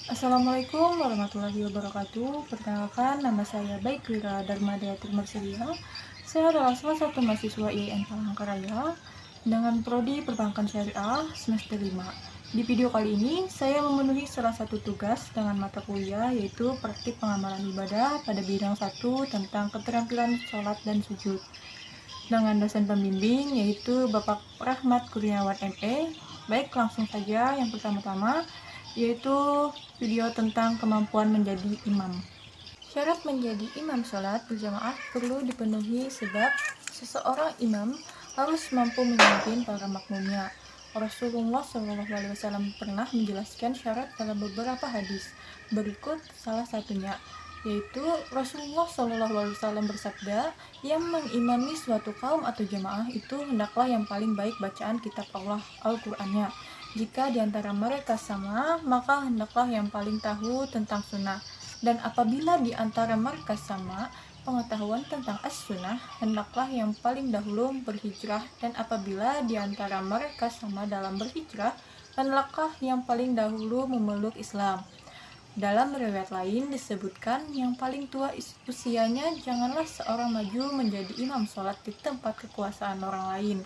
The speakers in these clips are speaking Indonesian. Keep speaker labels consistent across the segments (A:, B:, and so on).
A: Assalamualaikum warahmatullahi wabarakatuh. Perkenalkan, nama saya Baikwira Darmadayati Marsilia. Saya adalah salah satu mahasiswa IAIN Palangkaraya dengan prodi Perbankan Syariah semester 5. Di video kali ini, saya memenuhi salah satu tugas dengan mata kuliah yaitu praktik pengamalan ibadah pada bidang 1 tentang keterampilan sholat dan sujud. Dengan dosen pembimbing yaitu Bapak Rahmat Kurniawan ME. Baik, langsung saja yang pertama-tama yaitu video tentang kemampuan menjadi imam. Syarat menjadi imam sholat berjamaah perlu dipenuhi sebab seseorang imam harus mampu memimpin para makmumnya. Rasulullah SAW pernah menjelaskan syarat dalam beberapa hadis. Berikut salah satunya, yaitu Rasulullah SAW bersabda, yang mengimami suatu kaum atau jamaah itu hendaklah yang paling baik bacaan kitab Allah Al-Qur'annya. Jika di antara mereka sama, maka hendaklah yang paling tahu tentang sunnah. Dan apabila di antara mereka sama pengetahuan tentang as-sunnah, hendaklah yang paling dahulu berhijrah. Dan apabila di antara mereka sama dalam berhijrah, hendaklah yang paling dahulu memeluk Islam. Dalam riwayat lain disebutkan yang paling tua usianya janganlah seorang maju menjadi imam sholat di tempat kekuasaan orang lain.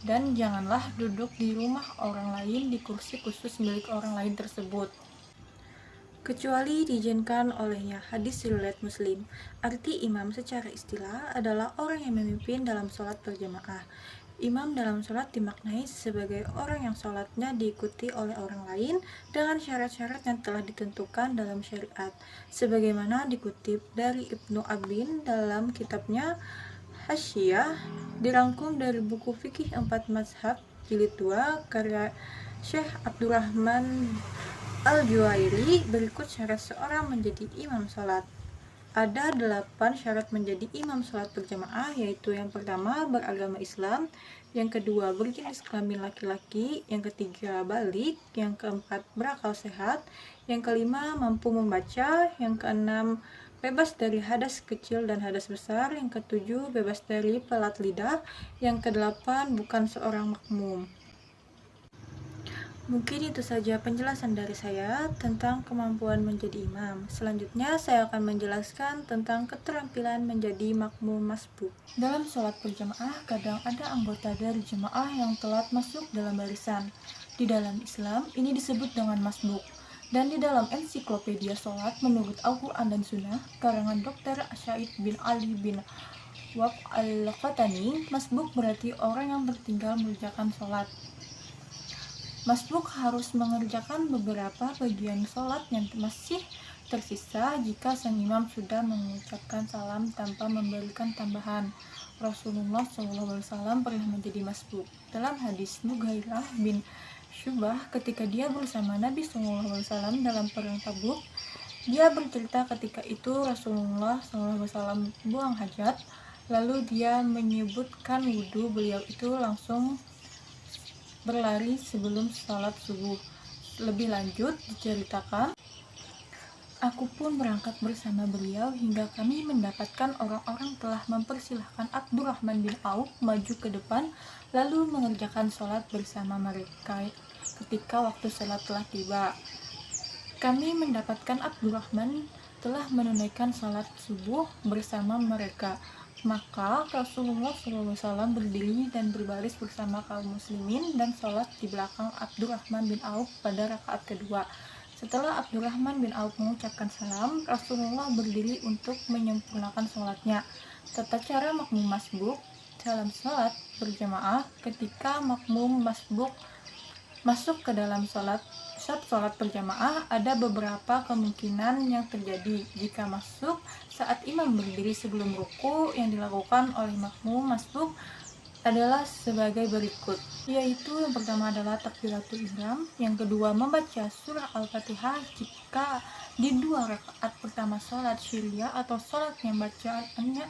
A: Dan janganlah duduk di rumah orang lain di kursi khusus milik orang lain tersebut, kecuali diizinkan olehnya. Hadis riwayat Muslim. Arti imam secara istilah adalah orang yang memimpin dalam sholat berjamaah. Imam dalam sholat dimaknai sebagai orang yang sholatnya diikuti oleh orang lain dengan syarat-syarat yang telah ditentukan dalam syariat, sebagaimana dikutip dari Ibnu Abin dalam kitabnya Hasyiyah, dirangkum dari buku Fikih 4 Mazhab Jilid 2 karya Syekh Abdurrahman Al-Juwairi. Berikut syarat seorang menjadi imam sholat. Ada 8 syarat menjadi imam sholat berjamaah, yaitu yang pertama beragama Islam, yang kedua berjenis kelamin laki-laki, yang ketiga balik, yang keempat berakal sehat, yang kelima mampu membaca, yang keenam bebas dari hadas kecil dan hadas besar, yang ketujuh bebas dari pelat lidah, yang kedelapan bukan seorang makmum. Mungkin itu saja penjelasan dari saya tentang kemampuan menjadi imam. Selanjutnya saya akan menjelaskan tentang keterampilan menjadi makmum masbuk. Dalam sholat berjamaah, kadang ada anggota dari jemaah yang telat masuk dalam barisan. Di dalam Islam, ini disebut dengan masbuk. Dan di dalam ensiklopedia sholat menurut Al-Quran dan Sunnah, karangan Dr. Asyaid bin Ali bin Wab al-Qatani, masbuk berarti orang yang bertinggal mengerjakan sholat. Masbuk harus mengerjakan beberapa bagian sholat yang masih tersisa jika sang imam sudah mengucapkan salam tanpa memberikan tambahan. Rasulullah SAW pernah menjadi masbuk. Dalam hadis Mughairah bin Syubah, ketika dia bersama Nabi SAW dalam perang Tabuk, dia bercerita ketika itu Rasulullah SAW buang hajat, lalu dia menyebutkan wudhu beliau itu langsung berlari sebelum sholat subuh. Lebih lanjut diceritakan, aku pun berangkat bersama beliau hingga kami mendapatkan orang-orang telah mempersilahkan Abdurrahman bin Auf maju ke depan lalu mengerjakan sholat bersama mereka. Ketika waktu sholat telah tiba, kami mendapatkan Abdurrahman telah menunaikan sholat subuh bersama mereka. Maka Rasulullah SAW berdiri dan berbaris bersama kaum muslimin dan sholat di belakang Abdurrahman bin Auf pada rakaat kedua. Setelah Abdurrahman bin Auf mengucapkan salam, Rasulullah berdiri untuk menyempurnakan sholatnya. Tata cara makmum masbuk dalam sholat berjamaah. Ketika makmum masbuk masuk ke dalam sholat berjamaah, ada beberapa kemungkinan yang terjadi. Jika masuk saat imam berdiri sebelum ruku, yang dilakukan oleh makmum masbuk adalah sebagai berikut, yaitu yang pertama adalah takbiratul ihram, yang kedua membaca surah Al-Fatihah jika di 2 rakaat pertama sholat syiriah atau sholat yang bacaannya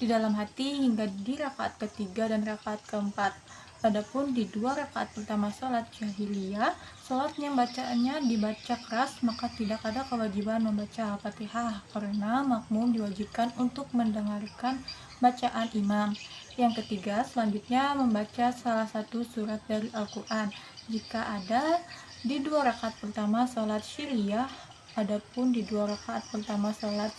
A: di dalam hati hingga di rakaat ketiga dan rakaat keempat. Adapun di 2 rakaat pertama sholat jahiliyah, sholatnya bacaannya dibaca keras, maka tidak ada kewajiban membaca Al-Fatihah karena makmum diwajibkan untuk mendengarkan bacaan imam. Yang ketiga, selanjutnya membaca salah satu surat dari Al-Quran jika ada, di 2 rakaat pertama sholat syiriyah, adapun di 2 rakaat pertama sholat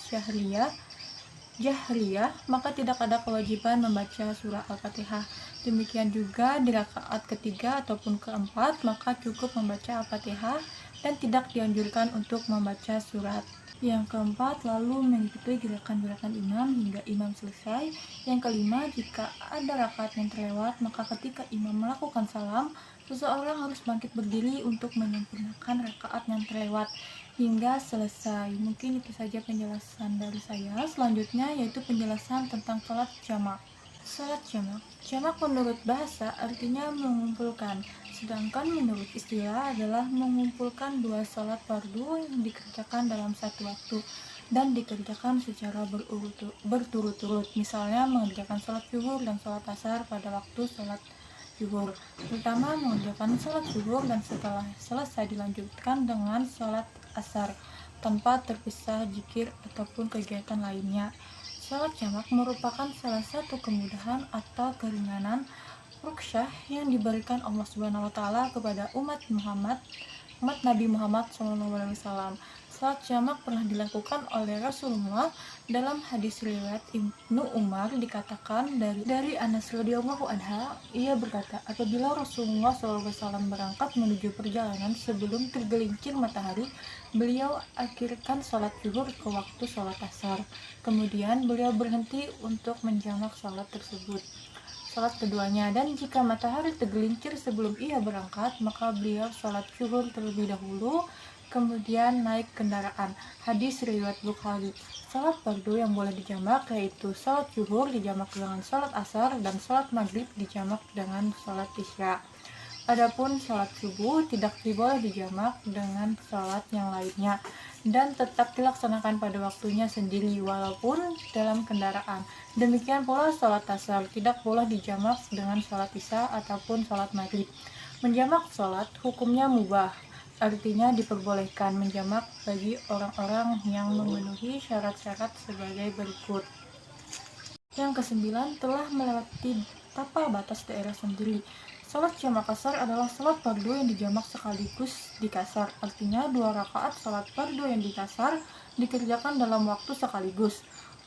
A: jahriyah, maka tidak ada kewajiban membaca surah Al-Fatihah. Demikian juga di rakaat ketiga ataupun keempat, maka cukup membaca Al-Fatihah dan tidak dianjurkan untuk membaca surat. Yang keempat, lalu mengikuti gerakan-gerakan imam hingga imam selesai. Yang kelima, jika ada rakaat yang terlewat, maka ketika imam melakukan salam, seseorang harus bangkit berdiri untuk menyempurnakan rakaat yang terlewat hingga selesai. Mungkin itu saja penjelasan dari saya. Selanjutnya yaitu penjelasan tentang sholat jamak. Sholat jamak. Jamak menurut bahasa artinya mengumpulkan, sedangkan menurut istilah adalah mengumpulkan 2 sholat fardu yang dikerjakan dalam satu waktu dan dikerjakan secara berturut-turut. Misalnya mengerjakan sholat zuhur dan sholat asar pada waktu sholat zuhur. Pertama mengerjakan sholat zuhur dan setelah selesai dilanjutkan dengan sholat asar tanpa terpisah zikir ataupun kegiatan lainnya. Sholat jamak merupakan salah satu kemudahan atau keringanan rukhsah yang diberikan Allah Subhanahu wa taala kepada umat Nabi Muhammad SAW. Salat jamak pernah dilakukan oleh Rasulullah. Dalam hadis riwayat Ibnu Umar dikatakan dari Anas radhiyallahu anha, ia berkata, apabila Rasulullah SAW berangkat menuju perjalanan sebelum tergelincir matahari, beliau akhirkan salat zuhur ke waktu salat asar. Kemudian beliau berhenti untuk menjamak salat tersebut, salat keduanya, dan jika matahari tergelincir sebelum ia berangkat, maka beliau salat zuhur terlebih dahulu, kemudian naik kendaraan. Hadis riwayat Bukhari. Salat fardu yang boleh dijamak yaitu salat zuhur dijamak dengan salat asar dan salat maghrib dijamak dengan salat isya. Adapun salat subuh tidak boleh dijamak dengan salat yang lainnya dan tetap dilaksanakan pada waktunya sendiri walaupun dalam kendaraan. Demikian pula salat asar tidak boleh dijamak dengan salat isya ataupun salat maghrib. Menjamak salat hukumnya mubah, artinya diperbolehkan menjamak bagi orang-orang yang memenuhi syarat-syarat sebagai berikut. Yang kesembilan, telah melewati tapal batas daerah sendiri. Salat jamak kasar adalah salat fardu yang dijamak sekaligus di kasar. Artinya 2 rakaat salat fardu yang di kasar dikerjakan dalam waktu sekaligus.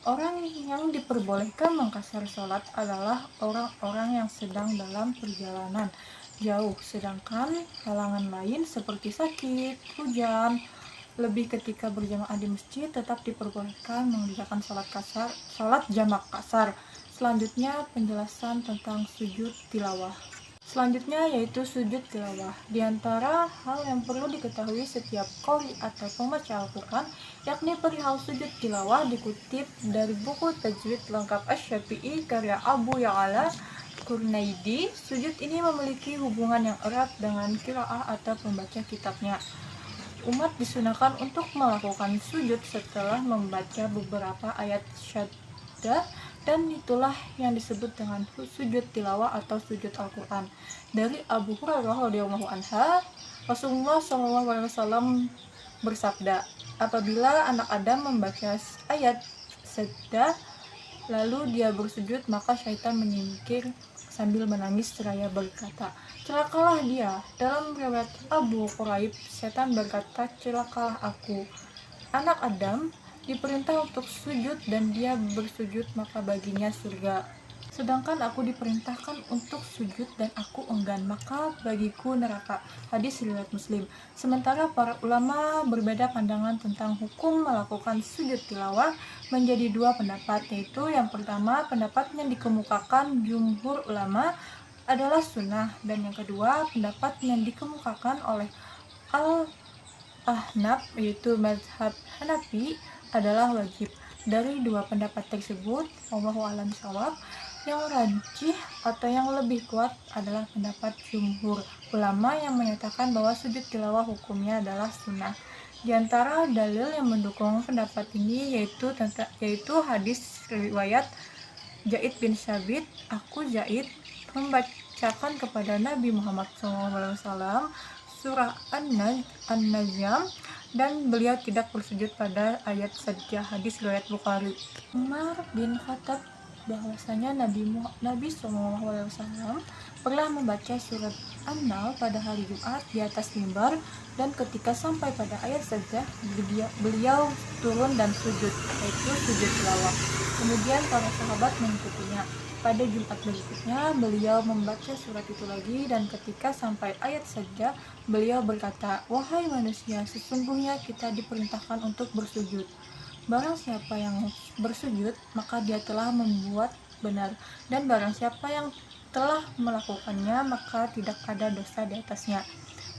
A: Orang yang diperbolehkan mengkasar salat adalah orang-orang yang sedang dalam perjalanan jauh, sedangkan halangan lain seperti sakit, hujan, lebih ketika berjamaah di masjid tetap diperbolehkan mengerjakan salat jamak kasar. Selanjutnya penjelasan tentang sujud tilawah. Selanjutnya yaitu sujud tilawah. Di antara hal yang perlu diketahui setiap qori atau pembaca Al-Quran, yakni perihal sujud tilawah, dikutip dari buku Tajwid Lengkap Asy-Syafi'i karya Abu Ya'la Qurnaidi. Sujud ini memiliki hubungan yang erat dengan qiraah atau pembaca kitabnya. Umat disunahkan untuk melakukan sujud setelah membaca beberapa ayat syaddah, dan itulah yang disebut dengan sujud tilawah atau sujud Al-Quran. Dari Abu Hurairah radhiyallahu anha, Rasulullah SAW bersabda, apabila anak Adam membaca ayat syaddah lalu dia bersujud, maka syaitan menyingkir sambil menangis seraya berkata, celakalah dia. Dalam riwayat Abu Quraib, setan berkata, celakalah aku. Anak Adam diperintah untuk sujud dan dia bersujud, maka baginya surga. Sedangkan aku diperintahkan untuk sujud dan aku enggan, maka bagiku neraka. Hadis riwayat Muslim. Sementara para ulama berbeda pandangan tentang hukum melakukan sujud tilawah menjadi 2 pendapat, yaitu yang pertama, pendapat yang dikemukakan jumhur ulama adalah sunnah, dan yang kedua, pendapat yang dikemukakan oleh Al-Ahnaf yaitu mazhab Hanafi adalah wajib. Dari 2 pendapat tersebut, wallahu a'lam bishawab, yang rajih atau yang lebih kuat adalah pendapat jumhur ulama yang menyatakan bahwa sujud tilawah hukumnya adalah sunnah. Di antara dalil yang mendukung pendapat ini yaitu hadis riwayat Zaid bin Sabit, aku Zaid membacakan kepada Nabi Muhammad SAW surah An-Najm dan beliau tidak bersujud pada ayat sajdah. Hadis riwayat Bukhari. Umar bin Khattab bahwasanya Nabi SAW pernah membaca surat An-Nahl pada hari Jumat di atas mimbar, dan ketika sampai pada ayat sajdah, beliau turun dan sujud, yaitu sujud tilawah. Kemudian para sahabat mengikutinya. Pada Jumat berikutnya, beliau membaca surat itu lagi, dan ketika sampai ayat sajdah, beliau berkata, "Wahai manusia, sesungguhnya kita diperintahkan untuk bersujud. Barang siapa yang bersujud, maka dia telah membuat benar, dan barang siapa yang telah melakukannya, maka tidak ada dosa di atasnya."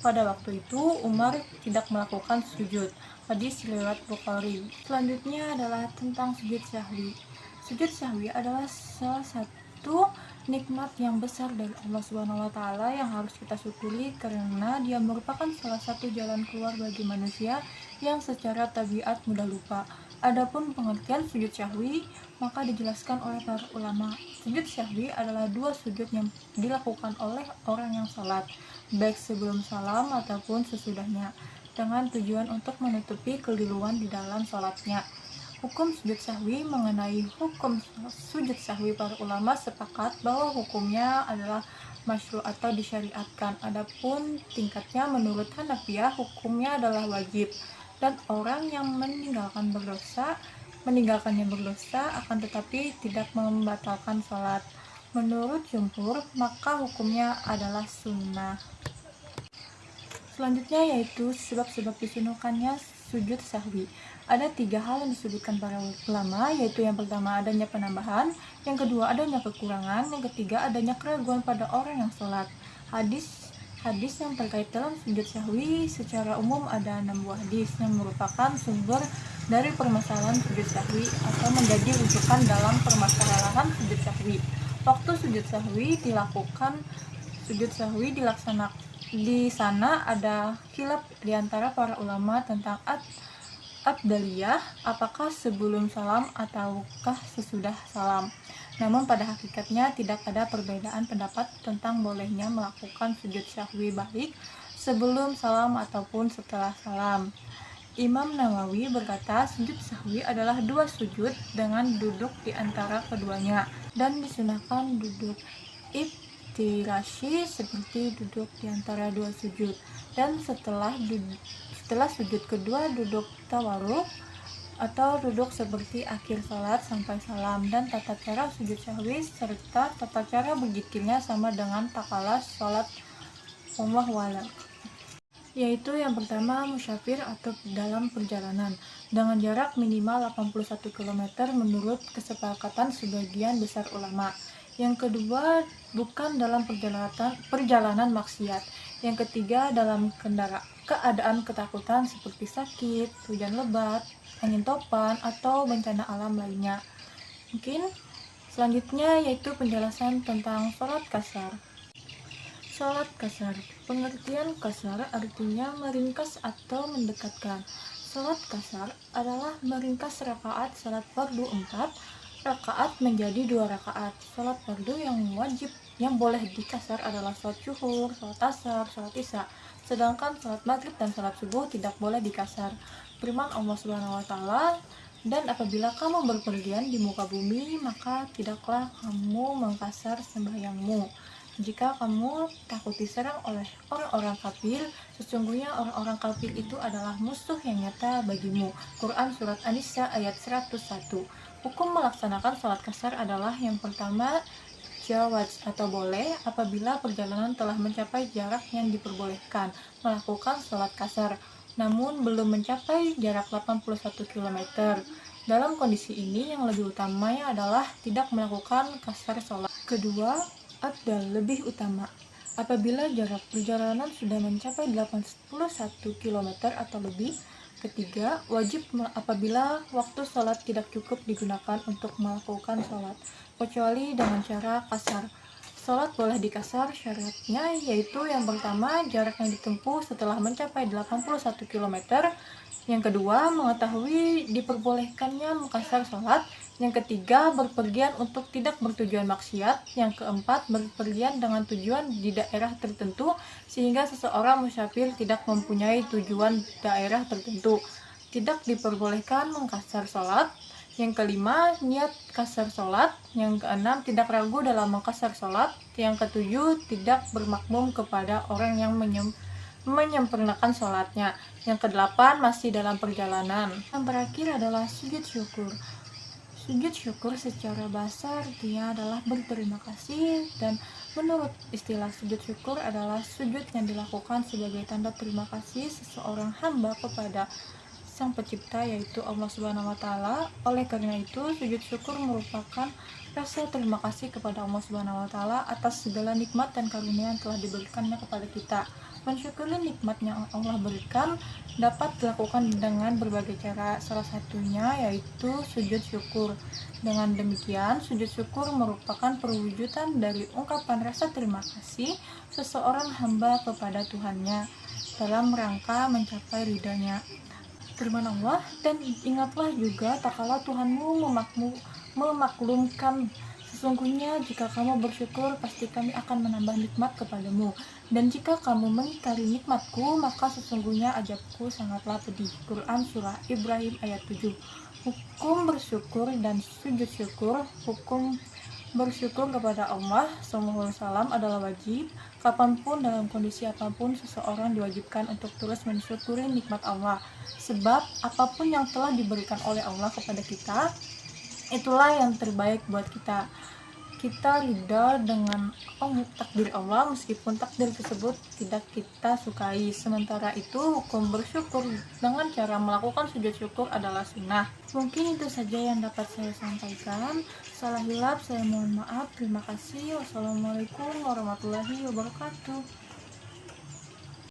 A: Pada waktu itu, Umar tidak melakukan sujud. Hadis riwayat Bukhari. Selanjutnya adalah tentang sujud sahwi. Sujud sahwi adalah salah satu nikmat yang besar dari Allah Subhanahu wa taala yang harus kita syukuri, karena dia merupakan salah satu jalan keluar bagi manusia yang secara tabiat mudah lupa. Adapun pengertian sujud sahwi, maka dijelaskan oleh para ulama. Sujud sahwi adalah dua sujud yang dilakukan oleh orang yang salat, baik sebelum salam ataupun sesudahnya, dengan tujuan untuk menutupi keliruan di dalam salatnya. Hukum sujud sahwi. Mengenai hukum sujud sahwi, para ulama sepakat bahwa hukumnya adalah masyru' atau disyariatkan. Adapun tingkatnya menurut Hanafiyah, hukumnya adalah wajib, dan orang yang meninggalkannya berdosa akan tetapi tidak membatalkan sholat. Menurut jumhur, maka hukumnya adalah sunnah. Selanjutnya yaitu sebab-sebab disunahkannya sujud sahwi. Ada 3 hal yang disebutkan para ulama, yaitu yang pertama adanya penambahan, yang kedua adanya kekurangan, yang ketiga adanya keraguan pada orang yang sholat. Hadis yang terkait dalam sujud sahwi secara umum ada 6 buah hadis yang merupakan sumber dari permasalahan sujud sahwi atau menjadi rujukan dalam permasalahan sujud sahwi. Waktu sujud sahwi dilaksanakan di sana ada khilaf di antara para ulama tentang afdaliyah, apakah sebelum salam ataukah sesudah salam. Namun pada hakikatnya tidak ada perbedaan pendapat tentang bolehnya melakukan sujud sahwi baik sebelum salam ataupun setelah salam. Imam Nawawi berkata, sujud sahwi adalah 2 sujud dengan duduk di antara keduanya, dan disunahkan duduk iftirashi seperti duduk di antara 2 sujud, dan setelah sujud kedua duduk tawarruk atau duduk seperti akhir salat sampai salam. Dan tata cara sujud sahwi serta tata cara berzikirnya sama dengan takala salat ummah wala, yaitu yang pertama musyafir atau dalam perjalanan dengan jarak minimal 81 km menurut kesepakatan sebagian besar ulama. Yang kedua, bukan dalam perjalanan maksiat. Yang ketiga, dalam keadaan ketakutan seperti sakit, hujan lebat, angin topan, atau bencana alam lainnya. Mungkin selanjutnya yaitu penjelasan tentang sholat kasar. Sholat kasar. Pengertian kasar artinya meringkas atau mendekatkan. Sholat kasar adalah meringkas rakaat sholat fardu 4 rakaat menjadi 2 rakaat. Sholat fardu yang wajib yang boleh dikasar adalah sholat zuhur, sholat asar, sholat isya. Sedangkan sholat maghrib dan sholat subuh tidak boleh dikasar. Firman Allah Subhanahu wa taala, "Dan apabila kamu berpergian di muka bumi, maka tidaklah kamu mengkasar sembahyangmu. Jika kamu takut diserang oleh orang-orang kafir, sesungguhnya orang-orang kafir itu adalah musuh yang nyata bagimu." Quran Surat An-Nisa ayat 101. Hukum melaksanakan sholat kasar adalah yang pertama, jawaz atau boleh apabila perjalanan telah mencapai jarak yang diperbolehkan melakukan sholat kasar, namun belum mencapai jarak 81 km. Dalam kondisi ini yang lebih utamanya adalah tidak melakukan kasar sholat. Kedua, afdal lebih utama apabila jarak perjalanan sudah mencapai 81 km atau lebih. Ketiga, wajib apabila waktu sholat tidak cukup digunakan untuk melakukan sholat, kecuali dengan cara kasar. Sholat boleh dikasar, syaratnya yaitu yang pertama, jarak yang ditempuh setelah mencapai 81 km. Yang kedua, mengetahui diperbolehkannya mengkasar sholat. Yang ketiga, berpergian untuk tidak bertujuan maksiat. Yang keempat, berpergian dengan tujuan di daerah tertentu sehingga seseorang musyafir tidak mempunyai tujuan daerah tertentu. Tidak diperbolehkan mengkasar sholat. Yang kelima, niat kasar sholat. Yang keenam, tidak ragu dalam mengkasar sholat. Yang ketujuh, tidak bermakmum kepada orang yang menyempurnakan sholatnya. Yang kedelapan, masih dalam perjalanan. Yang terakhir adalah sujud syukur. Sujud syukur secara bahasa artinya adalah berterima kasih, dan menurut istilah sujud syukur adalah sujud yang dilakukan sebagai tanda terima kasih seseorang hamba kepada Sang Pencipta, yaitu Allah Subhanahu wa taala. Oleh karena itu, sujud syukur merupakan rasa terima kasih kepada Allah Subhanahu wa taala atas segala nikmat dan karunia yang telah diberikannya kepada kita. Mensyukuri nikmat yang Allah berikan dapat dilakukan dengan berbagai cara, salah satunya yaitu sujud syukur. Dengan demikian, sujud syukur merupakan perwujudan dari ungkapan rasa terima kasih seseorang hamba kepada Tuhannya dalam rangka mencapai ridhanya. Firman Allah, dan ingatlah juga tak kala Tuhanmu memaklumkan, sesungguhnya jika kamu bersyukur pasti kami akan menambah nikmat kepadamu, dan jika kamu mengingkari nikmatku maka sesungguhnya azabku sangatlah pedih. Quran Surah Ibrahim ayat 7. Hukum bersyukur dan sujud syukur. Hukum bersyukur kepada Allah SAW adalah wajib. Kapanpun, dalam kondisi apapun, seseorang diwajibkan untuk terus mensyukuri nikmat Allah. Sebab apapun yang telah diberikan oleh Allah kepada kita, itulah yang terbaik buat kita. Kita ridha dengan takdir Allah meskipun takdir tersebut tidak kita sukai. Sementara itu, hukum bersyukur dengan cara melakukan sujud syukur adalah sunnah. Mungkin itu saja yang dapat saya sampaikan. Salah hilap saya mohon maaf. Terima kasih. Wassalamualaikum warahmatullahi wabarakatuh.